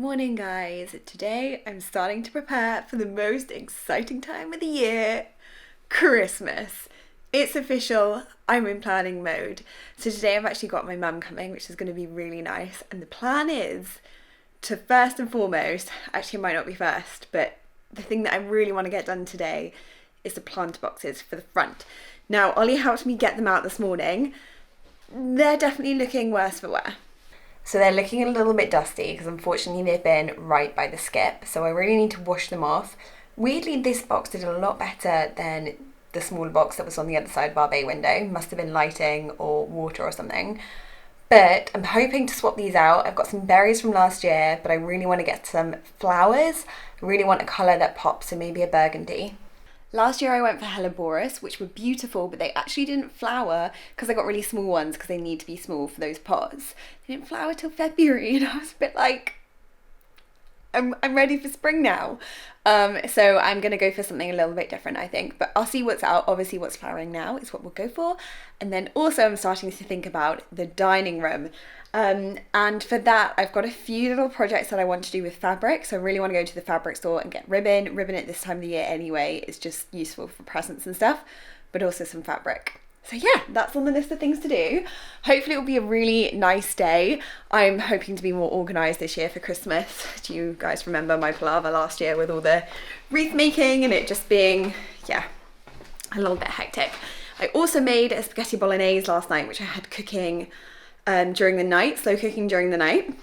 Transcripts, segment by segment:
Morning guys, today I'm starting to prepare for the most exciting time of the year, Christmas. It's official, I'm in planning mode. So today I've actually got my mum coming, which is going to be really nice, and the plan is to first and foremost, actually it might not be first, but the thing that I really want to get done today is the planter boxes for the front. Now Ollie helped me get them out this morning. They're definitely looking worse for wear. So they're looking a little bit dusty because unfortunately they've been right by the skip. So I really need to wash them off. Weirdly, this box did a lot better than the smaller box that was on the other side of our bay window. Must have been lighting or water or something. But I'm hoping to swap these out. I've got some berries from last year, but I really want to get some flowers. I really want a colour that pops, so maybe a burgundy. Last year I went for Helleborus, which were beautiful, but they actually didn't flower because I got really small ones because they need to be small for those pots. They didn't flower till February and I was a bit like, I'm ready for spring now. So I'm going to go for something a little bit different, I think. But I'll see what's out. Obviously what's flowering now is what we'll go for. And then also I'm starting to think about the dining room. And for that, I've got a few little projects that I want to do with fabric. So I really want to go to the fabric store and get ribbon. Ribbon at this time of the year anyway is just useful for presents and stuff, but also some fabric. So yeah, that's on the list of things to do. Hopefully it'll be a really nice day. I'm hoping to be more organised this year for Christmas. Do you guys remember my palaver last year with all the wreath making and it just being, yeah, a little bit hectic. I also made a spaghetti bolognese last night, which I had cooking during the night, slow cooking during the night.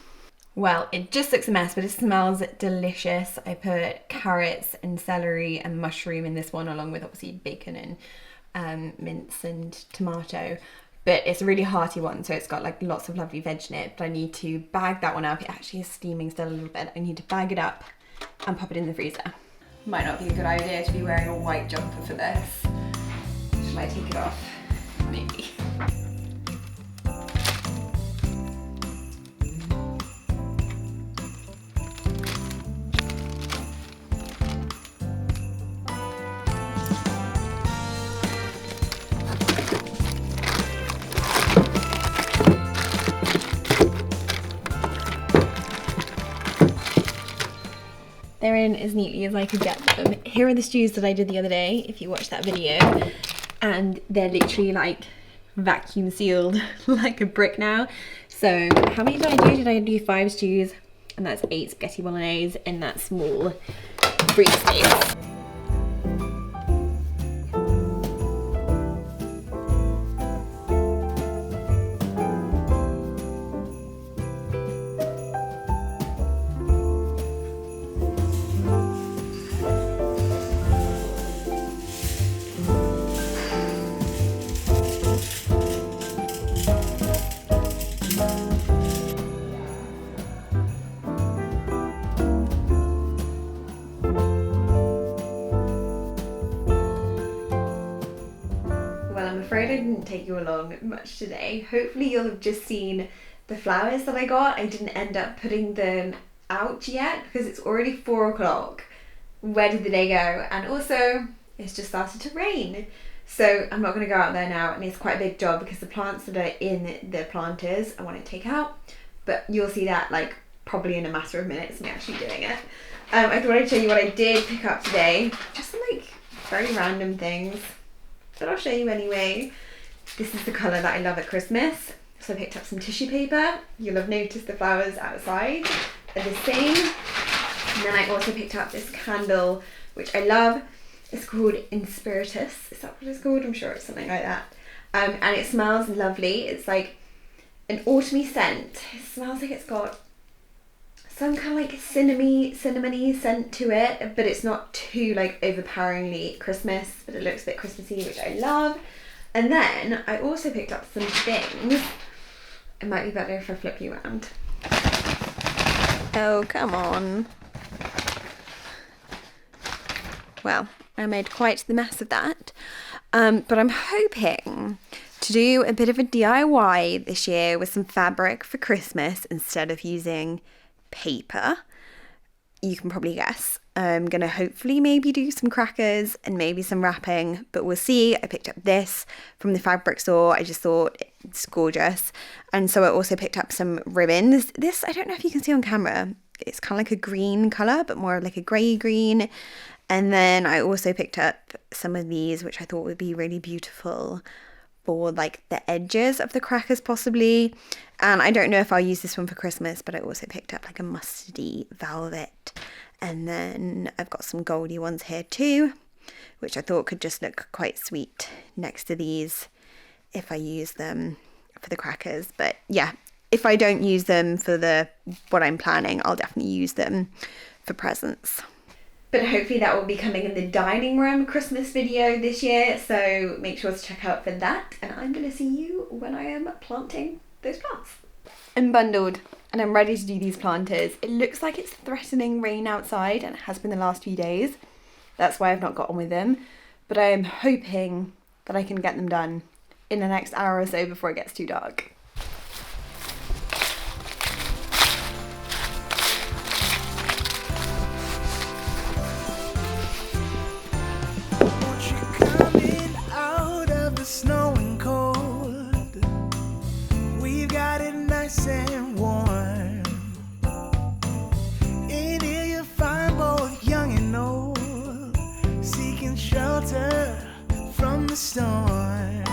Well, it just looks a mess, but it smells delicious. I put carrots and celery and mushroom in this one, along with obviously bacon and mince and tomato, but it's a really hearty one, so it's got like lots of lovely veg in it. But I need to bag that one up. It actually is steaming still a little bit. I need to bag it up and pop it in the freezer. Might not be a good idea to be wearing a white jumper for this. Should I take it off? Maybe. They're in as neatly as I could get them. Here are the stews that I did the other day, if you watched that video. And they're literally like vacuum sealed like a brick now. So how many did I do? Did I do 5 stews? And that's 8 spaghetti bolognese in that small freezer space. I'm afraid I didn't take you along much today. Hopefully you'll have just seen the flowers that I got. I didn't end up putting them out yet because it's already 4 o'clock. Where did the day go? And also it's just started to rain. So I'm not going to go out there now, and it's quite a big job because the plants that are in the planters I want to take out. But you'll see that like probably in a matter of minutes, me actually doing it. I thought I'd show you what I did pick up today. Just some like very random things, but I'll show you anyway. This is the colour that I love at Christmas. So I picked up some tissue paper. You'll have noticed the flowers outside are the same. And then I also picked up this candle, which I love. It's called Inspiritus. Is that what it's called? I'm sure it's something like that. And it smells lovely. It's like an autumny scent. It smells like it's got some kind of like cinnamony scent to it, but it's not too like overpoweringly Christmas, but it looks a bit Christmassy, which I love. And then I also picked up some things. It might be better if I flip you around. Oh, come on. Well, I made quite the mess of that. But I'm hoping to do a bit of a DIY this year with some fabric for Christmas instead of using paper. You can probably guess. I'm going to hopefully maybe do some crackers and maybe some wrapping, but we'll see. I picked up this from the fabric store. I just thought it's gorgeous. And so I also picked up some ribbons. This, I don't know if you can see on camera, It's kind of like a green colour, but more of like a grey green. And then I also picked up some of these, which I thought would be really beautiful for like the edges of the crackers possibly. And I don't know if I'll use this one for Christmas, but I also picked up like a mustardy velvet. And then I've got some goldy ones here too, which I thought could just look quite sweet next to these if I use them for the crackers. But yeah, if I don't use them for what I'm planning, I'll definitely use them for presents. But hopefully that will be coming in the dining room Christmas video this year, so make sure to check out for that. And I'm going to see you when I am planting those plants. I'm bundled and I'm ready to do these planters. It looks like it's threatening rain outside, and it has been the last few days. That's why I've not got on with them. But I am hoping that I can get them done in the next hour or so before it gets too dark. And warm. In here you'll find both young and old, seeking shelter from the storm.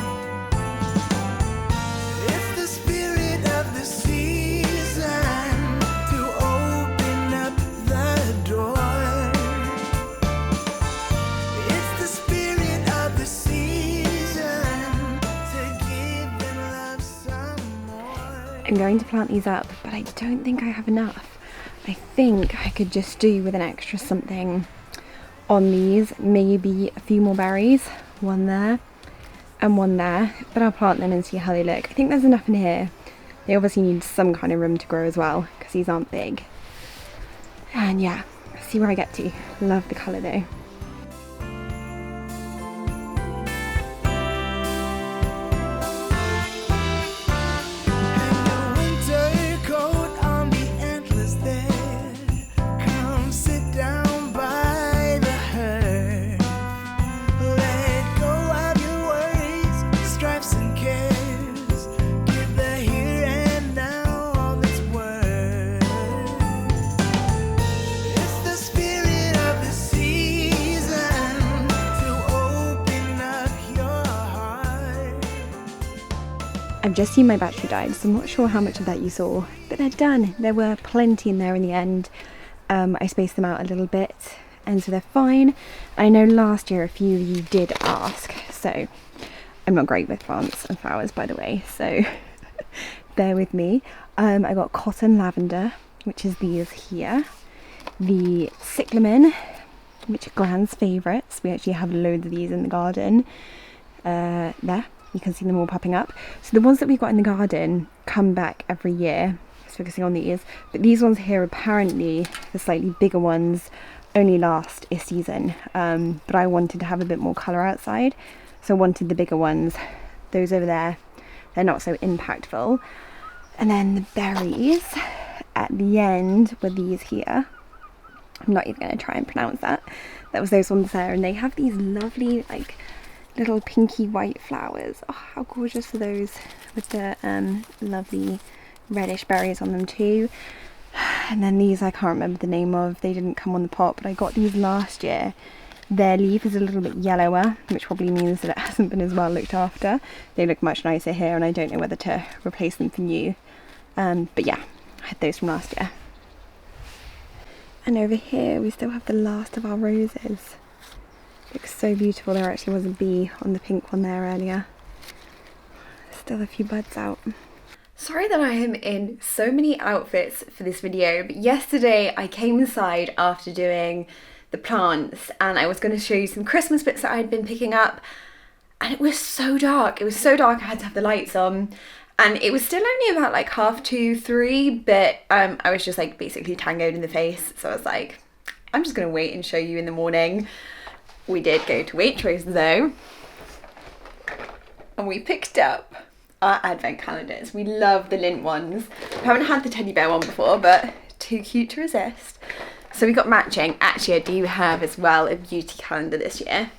It's the spirit of the season to open up the door. It's the spirit of the season to give them love some more. I'm going to plant these up, but I don't think I have enough. I think I could just do with an extra something on these, maybe a few more berries, one there and one there, but I'll plant them and see how they look. I think there's enough in here. They obviously need some kind of room to grow as well, because these aren't big. And yeah, see where I get to. Love the colour though. I've just seen my battery died, so I'm not sure how much of that you saw, but they're done. There were plenty in there in the end. I spaced them out a little bit, and so they're fine. I know last year a few of you did ask, so I'm not great with plants and flowers, by the way, so bear with me. I got cotton lavender, which is these here. The Cyclamen, which are Gran's favourites. We actually have loads of these in the garden. There. You can see them all popping up. So the ones that we got in the garden come back every year. Just focusing on these. But these ones here, apparently, the slightly bigger ones, only last a season. But I wanted to have a bit more colour outside. So I wanted the bigger ones. Those over there, they're not so impactful. And then the berries at the end were these here. I'm not even going to try and pronounce that. That was those ones there. And they have these lovely, like, little pinky white flowers. Oh, how gorgeous are those, with the lovely reddish berries on them too. And then these I can't remember the name of, they didn't come on the pot, but I got these last year. Their leaf is a little bit yellower, which probably means that it hasn't been as well looked after. They look much nicer here, and I don't know whether to replace them for new. But yeah, I had those from last year. And over here we still have the last of our roses. Looks so beautiful. There actually was a bee on the pink one there earlier. Still a few buds out. Sorry that I am in so many outfits for this video, but yesterday I came inside after doing the plants and I was going to show you some Christmas bits that I had been picking up, and it was so dark. It was so dark I had to have the lights on, and it was still only about like 2:30, 3, but I was just like basically tangoed in the face, so I was like, I'm just going to wait and show you in the morning. We did go to Waitrose though, and we picked up our advent calendars. We love the lint ones. I haven't had the teddy bear one before, but too cute to resist. So we got matching. Actually, I do have as well a beauty calendar this year.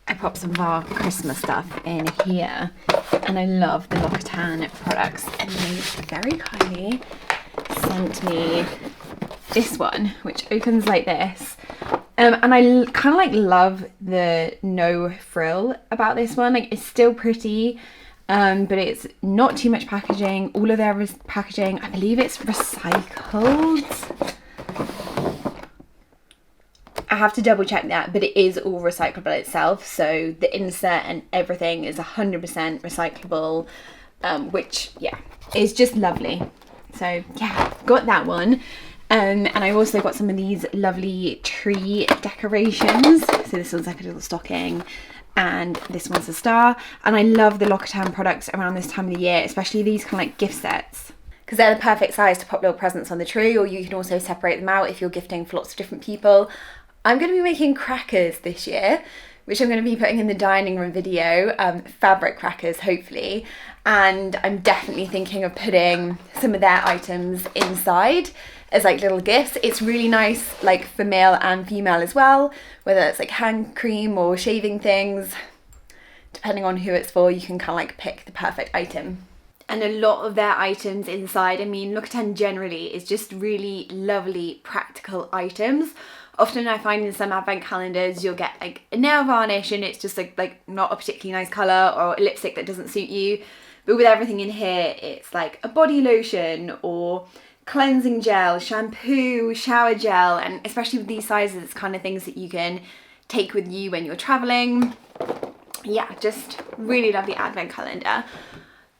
I popped some of our Christmas stuff in here, and I love the L'Occitane products. And they very kindly sent me this one, which opens like this. And I kind of like love the no frill about this one. Like, it's still pretty, but it's not too much packaging. All of their packaging, I believe it's recycled. I have to double check that, but it is all recyclable itself. So the insert and everything is 100% recyclable, which, yeah, is just lovely. So yeah, got that one. And I also got some of these lovely tree decorations. So this one's like a little stocking, and this one's a star. And I love the Loccitane products around this time of the year, especially these kind of like gift sets, because they're the perfect size to pop little presents on the tree, or you can also separate them out if you're gifting for lots of different people. I'm going to be making crackers this year, which I'm going to be putting in the dining room video, fabric crackers hopefully, and I'm definitely thinking of putting some of their items inside as like little gifts. It's really nice, like for male and female as well, whether it's like hand cream or shaving things, depending on who it's for, you can kind of like pick the perfect item. And a lot of their items inside, I mean, Loccitane generally is just really lovely practical items. Often I find in some advent calendars you'll get like a nail varnish and it's just like not a particularly nice colour, or a lipstick that doesn't suit you. But with everything in here, it's like a body lotion or cleansing gel, shampoo, shower gel, and especially with these sizes, it's kind of things that you can take with you when you're travelling. Yeah, just really lovely advent calendar.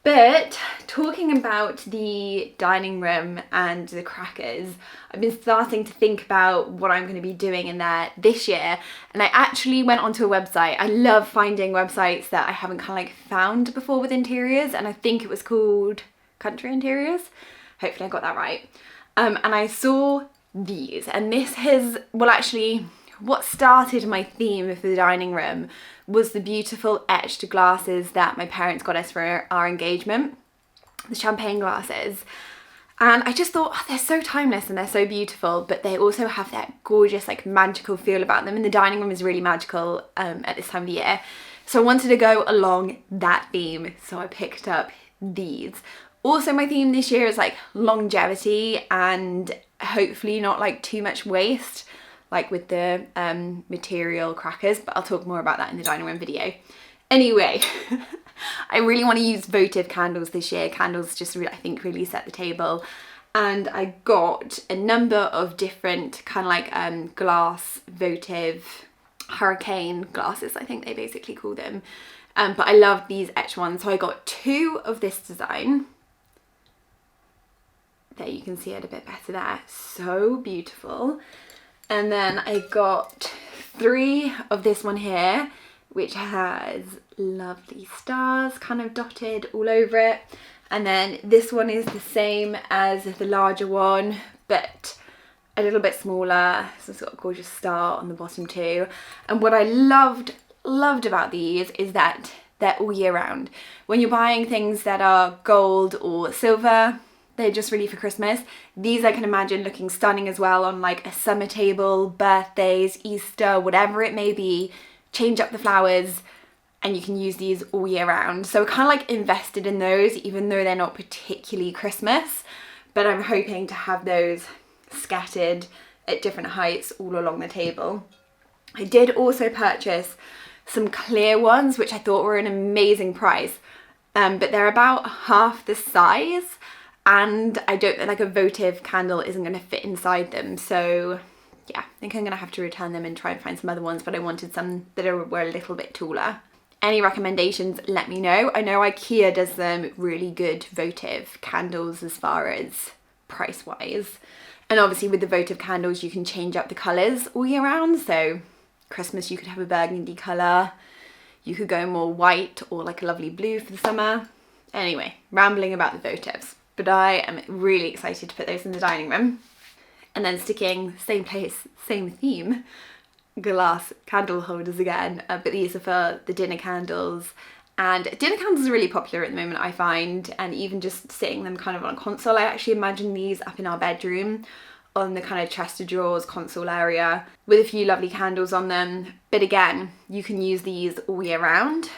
But talking about the dining room and the crackers, I've been starting to think about what I'm going to be doing in there this year. And I actually went onto a website. I love finding websites that I haven't kind of like found before with interiors. And I think it was called Country Interiors. Hopefully I got that right. And I saw these, and this has, well, actually, what started my theme for the dining room was the beautiful etched glasses that my parents got us for our engagement, the champagne glasses. And I just thought, oh, they're so timeless and they're so beautiful, but they also have that gorgeous, like magical feel about them. And the dining room is really magical at this time of the year. So I wanted to go along that theme. So I picked up these. Also, my theme this year is like longevity and hopefully not like too much waste, like with the material crackers, but I'll talk more about that in the dining room video. Anyway, I really want to use votive candles this year. Candles just really, I think, really set the table. And I got a number of different kind of like glass votive hurricane glasses, I think they basically call them. But I love these etched ones. So I got 2 of this design. There, you can see it a bit better there. So beautiful. And then I got 3 of this one here, which has lovely stars kind of dotted all over it. And then this one is the same as the larger one, but a little bit smaller. So it's got a gorgeous star on the bottom too. And what I loved about these is that they're all year round. When you're buying things that are gold or silver, they're just really for Christmas. These I can imagine looking stunning as well on like a summer table, birthdays, Easter, whatever it may be. Change up the flowers and you can use these all year round. So kind of like invested in those, even though they're not particularly Christmas, but I'm hoping to have those scattered at different heights all along the table. I did also purchase some clear ones, which I thought were an amazing price, but they're about half the size. And I don't think like a votive candle isn't going to fit inside them. So yeah, I think I'm going to have to return them and try and find some other ones, but I wanted some that were a little bit taller. Any recommendations, let me know. I know IKEA does them really good votive candles as far as price wise. And obviously with the votive candles, you can change up the colours all year round. So Christmas, you could have a burgundy colour. You could go more white or like a lovely blue for the summer. Anyway, rambling about the votives. But I am really excited to put those in the dining room. And then sticking, same place, same theme, glass candle holders again. But these are for the dinner candles. And dinner candles are really popular at the moment, I find. And even just sitting them kind of on a console. I actually imagine these up in our bedroom on the kind of chest of drawers console area with a few lovely candles on them. But again, you can use these all year round.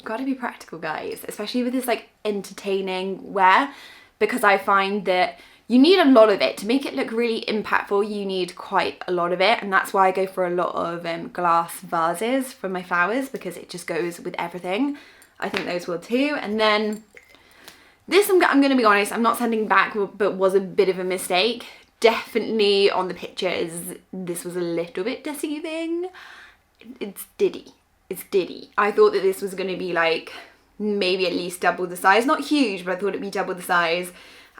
Gotta be practical, guys, especially with this like entertaining wear. Because I find that you need a lot of it. To make it look really impactful, you need quite a lot of it. And that's why I go for a lot of glass vases for my flowers, because it just goes with everything. I think those will too. And then this, I'm going to be honest, I'm not sending back, but was a bit of a mistake. Definitely on the pictures, this was a little bit deceiving. It's Diddy. It's Diddy. I thought that this was going to be like maybe at least double the size. Not huge, but I thought it'd be double the size.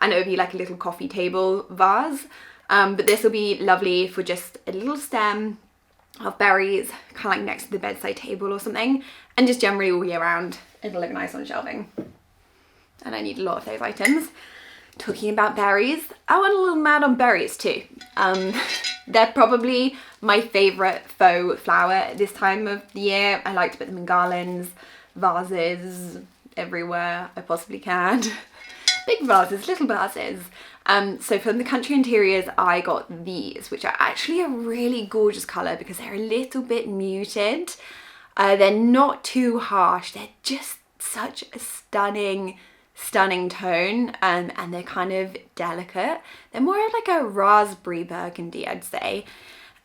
And it would be like a little coffee table vase. But this will be lovely for just a little stem of berries, kind of like next to the bedside table or something. And just generally all year round, it'll look nice on shelving. And I need a lot of those items. Talking about berries, I went a little mad on berries too. They're probably my favourite faux flower at this time of the year. I like to put them in garlands, vases, everywhere I possibly can. Big vases, little vases. So from the Country Interiors, I got these, which are actually a really gorgeous colour because they're a little bit muted. They're not too harsh. They're just such a stunning tone, and they're kind of delicate. They're more like a raspberry burgundy, I'd say.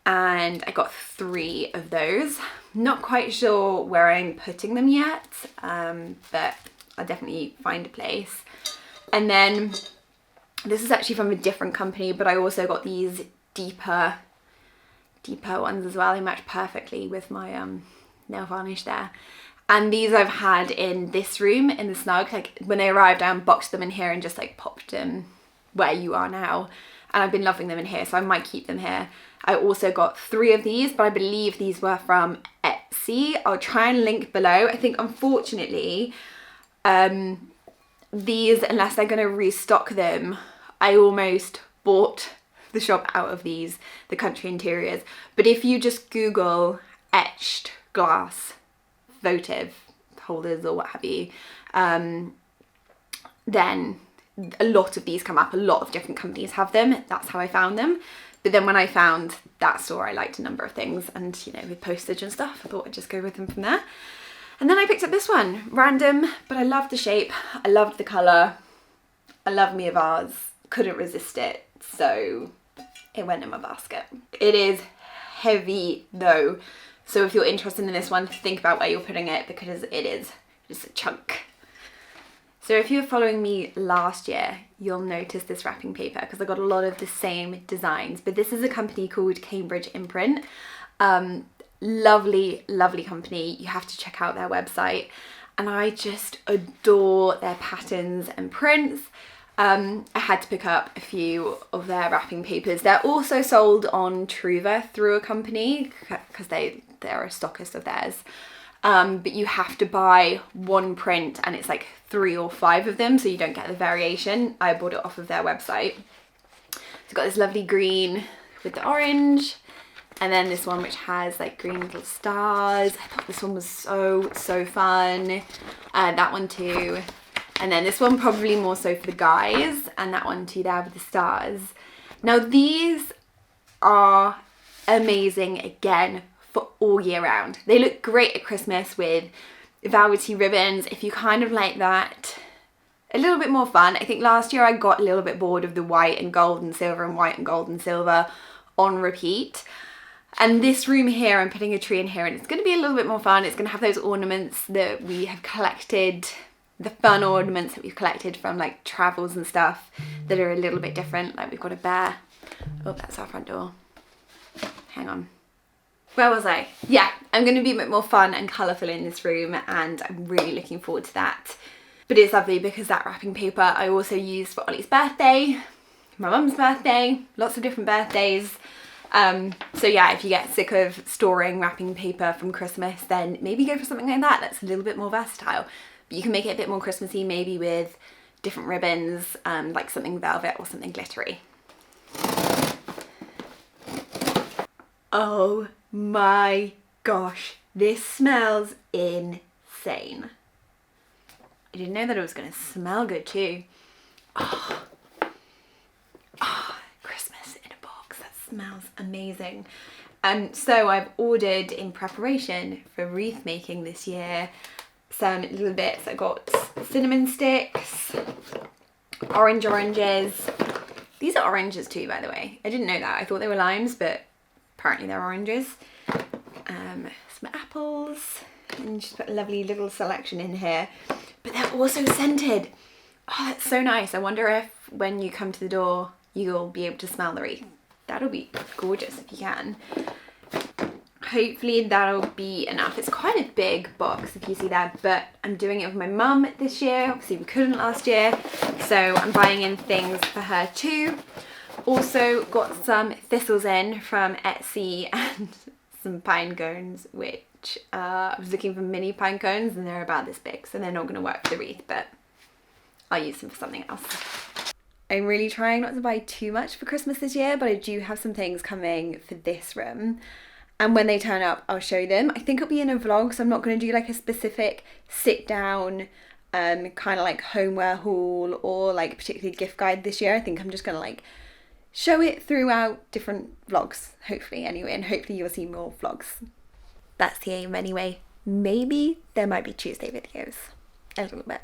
And I got 3 of those. Not quite sure where I'm putting them yet, but I'll definitely find a place. And then this is actually from a different company, but I also got these deeper ones as well. They match perfectly with my nail varnish there. And these I've had in this room in the snug. Like when they arrived, I unboxed them in here and just like popped them where you are now. And I've been loving them in here, so I might keep them here. I also got 3 of these, but I believe these were from Etsy. I'll try and link below. I think unfortunately, these, unless they're going to restock them, I almost bought the shop out of these, the Country Interiors. But if you just Google etched glass votive holders or what have you, then a lot of these come up. A lot of different companies have them. That's how I found them. But then when I found that store, I liked a number of things, and you know, with postage and stuff, I thought I'd just go with them from there. And then I picked up this one, random, but I loved the shape, I loved the colour, I love me a vase, couldn't resist it, so it went in my basket. It is heavy though, so if you're interested in this one, think about where you're putting it, because it is just a chunk. So if you were following me last year, you'll notice this wrapping paper, because I got a lot of the same designs, but this is a company called Cambridge Imprint. Lovely company. You have to check out their website, and I just adore their patterns and prints. I had to pick up a few of their wrapping papers. They're also sold on Truva through a company, because they're a stockist of theirs, but you have to buy one print and it's like 3 or 5 of them, so you don't get the variation. I bought it off of their website. It's got this lovely green with the orange, and then this one which has like green little stars. I thought this one was so fun. That one too. And then this one probably more so for the guys, and that one too there with the stars. Now these are amazing again for all year round. They look great at Christmas with velvety ribbons. If you kind of like that, a little bit more fun. I think last year I got a little bit bored of the white and gold and silver and white and gold and silver on repeat. And this room here, I'm putting a tree in here, and it's going to be a little bit more fun. It's going to have those ornaments that we have collected, the fun ornaments that we've collected from like travels and stuff that are a little bit different. Like we've got a bear. Oh, that's our front door. Hang on. Where was I? Yeah, I'm going to be a bit more fun and colourful in this room, and I'm really looking forward to that. But it's lovely because that wrapping paper I also used for Ollie's birthday, my mum's birthday, lots of different birthdays. So yeah, if you get sick of storing wrapping paper from Christmas, then maybe go for something like that that's a little bit more versatile. But you can make it a bit more Christmassy, maybe with different ribbons, like something velvet or something glittery. Oh my gosh, this smells insane. I didn't know that it was going to smell good too. Oh, Christmas in a box, that smells amazing. So I've ordered, in preparation for wreath making this year, some little bits. I got cinnamon sticks, oranges. These are oranges too, by the way. I didn't know that. I thought they were limes, but apparently they're oranges. Some apples, and just put a lovely little selection in here. But they're also scented. Oh, that's so nice. I wonder if when you come to the door, you'll be able to smell the wreath. That'll be gorgeous if you can. Hopefully that'll be enough. It's quite a big box, if you see that, but I'm doing it with my mum this year. Obviously we couldn't last year, so I'm buying in things for her too. Also got some thistles in from Etsy and some pine cones, which I was looking for mini pine cones and they're about this big, so they're not going to work for the wreath, but I'll use them for something else. I'm really trying not to buy too much for Christmas this year, but I do have some things coming for this room. And when they turn up, I'll show them. I think it'll be in a vlog, so I'm not going to do like a specific sit down kind of like homeware haul or like particularly gift guide this year. I think I'm just going to like show it throughout different vlogs, hopefully anyway, and hopefully you'll see more vlogs. That's the aim anyway. Maybe there might be Tuesday videos, a little bit.